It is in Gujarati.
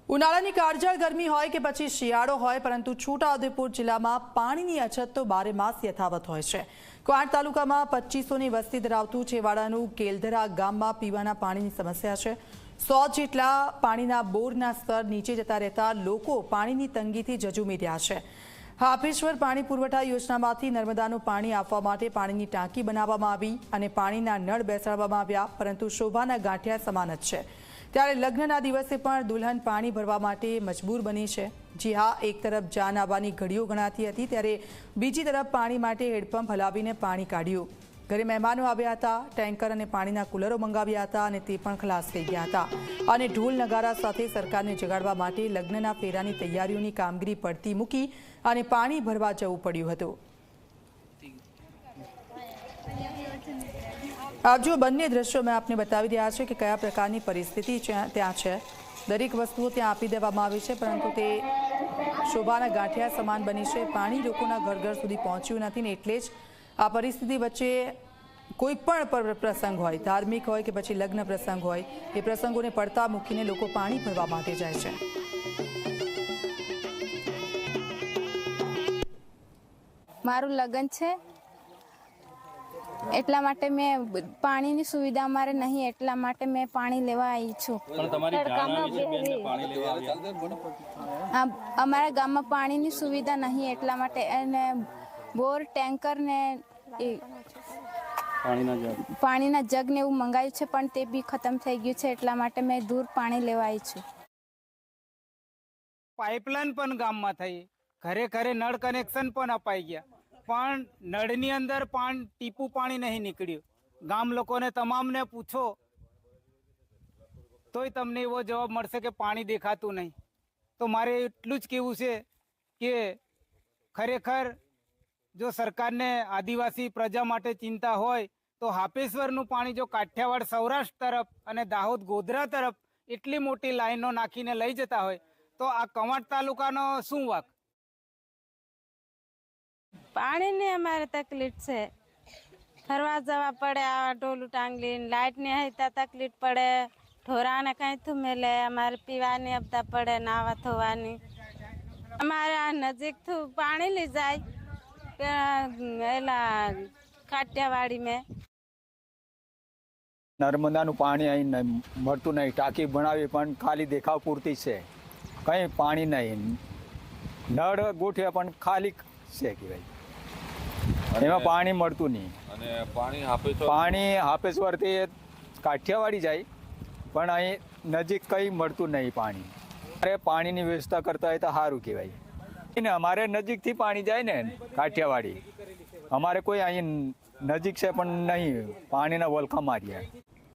ઉનાળાની કાળઝાળ ગરમી હોય કે પછી શિયાળો હોય, પરંતુ છોટાઉદેપુર જિલ્લામાં પાણીની અછત તો બારેમાસ યથાવત હોય છે। ક્વાંટ તાલુકામાં 2500ની વસ્તી ધરાવતું છેવાડાનું કેલધરા ગામમાં પીવાના પાણીની સમસ્યા છે। 100 જેટલા પાણીના બોરના સ્તર નીચે જતા રહેતા લોકો પાણીની તંગીથી ઝઝૂમી રહ્યા છે। હાપેશ્વર પાણી પુરવઠા યોજનામાંથી નર્મદાનું પાણી આપવા માટે પાણીની ટાંકી બનાવવામાં આવી અને પાણીના નળ બેસાડવામાં આવ્યા, પરંતુ શોભાના ગાંઠિયા સમાન જ છે। ત્યારે લગ્નના દિવસે પણ દુલ્હન પાણી ભરવા માટે મજબૂર બની છે। જી હા, એક તરફ જાન આવવાની ઘડીઓ ગણાતી હતી, ત્યારે બીજી તરફ પાણી માટે હેડપંપ હલાવીને પાણી કાઢ્યું। ઘરે મહેમાનો આવ્યા હતા, ટેન્કર અને પાણીના કુલરો મંગાવ્યા હતા અને તે પણ ખલાસ થઈ ગયા હતા અને ઢોલ નગારા સાથે સરકારને જગાડવા માટે લગ્નના ફેરાની તૈયારીઓની કામગીરી પડતી મૂકી અને પાણી ભરવા જવું પડ્યું હતું। आप जो બંને દ્રશ્યો મેં આપને બતાવી રહ્યા છે કે કયા પ્રકારની પરિસ્થિતિ ત્યાં છે। દરેક વસ્તુઓ ત્યાં આપી દેવામાં આવી છે, પરંતુ તે શોભાના ગાંઠિયા સમાન બની છે। પાણી લોકોના ઘર ઘર સુધી પહોંચ્યું નથી ને એટલે જ આ પરિસ્થિતિ વચ્ચે કોઈ પણ પ્રસંગ હોય, ધાર્મિક હોય કે પછી લગ્ન પ્રસંગ હોય, એ પ્રસંગોને પડતા મૂકીને લોકો પાણી ભરવા માટે જાય છે। મારું લગ્ન છે એટલા માટે મેં પાણીની સુવિધા અમારે નહીં, એટલા માટે મેં પાણી લેવા આવી છું। અમારા ગામમાં પાણીની સુવિધા નહીં, એટલા માટે એને બોર, ટેન્કર ને પાણીના જગ ને એવું મંગાવ્યું છે, પણ તે બી ખતમ થઈ ગયું છે, એટલા માટે મેં દૂર પાણી લેવા આવી છું। પાઇપલાઇન પણ ગામમાં થઈ, ઘરે ઘરે નળ કનેક્શન પણ અપાઈ ગયા, પણ નળની અંદર ટીપું પાણી નહીં નીકળ્યું। ગામ લોકોને તમામને પૂછો તોય તમને એવો જવાબ મળશે કે પાણી દેખાતું નહીં। તો મારે એટલું જ કહેવું છે કે ખરેખર જો સરકારને આદિવાસી પ્રજા માટે ચિંતા હોય તો હાપેશ્વરનું પાણી જો કાઠિયાવાડ સૌરાષ્ટ્ર તરફ અને દાહોદ ગોધરા તરફ એટલી મોટી લાઈનો નાખીને લઈ જતા હોય તો આ કવાંટ તાલુકાનો શું વાક? પાણીની અમારે તકલીફ છે, ફરવા જવા પડે, આ ઢોલું ટાંગલી, લાઇટની હૈતા તકલીફ પડે, ઢોરાને કંઈ થુમેલે, અમારે પીવાની આપતા પડે, નાવા ધોવાની। અમારે આ નજીકથી પાણી લઈ જાય એલા કાઠિયાવાડી મેં નર્મદાનું પાણી અહીં મળતું નહીં, ટાંકી બનાવી પણ ખાલી દેખાવ પૂરતી છે, કંઈ પાણી નહીં। નળ ગોઠવ્યા પણ ખાલી છે કે ભાઈ એમાં પાણી મળતું નહીં। અને પાણી હાપેશ્વરથી કાઠિયાવાડી જાય પણ અહીં નજીક કંઈ મળતું નહીં પાણી। અરે પાણીની વ્યવસ્થા કરતા હોય તો સારું કહેવાય ને। અમારે નજીકથી પાણી જાય ને કાઠિયાવાડી, અમારે કોઈ અહીં નજીક છે પણ નહીં, પાણીના વલખા માર્યા।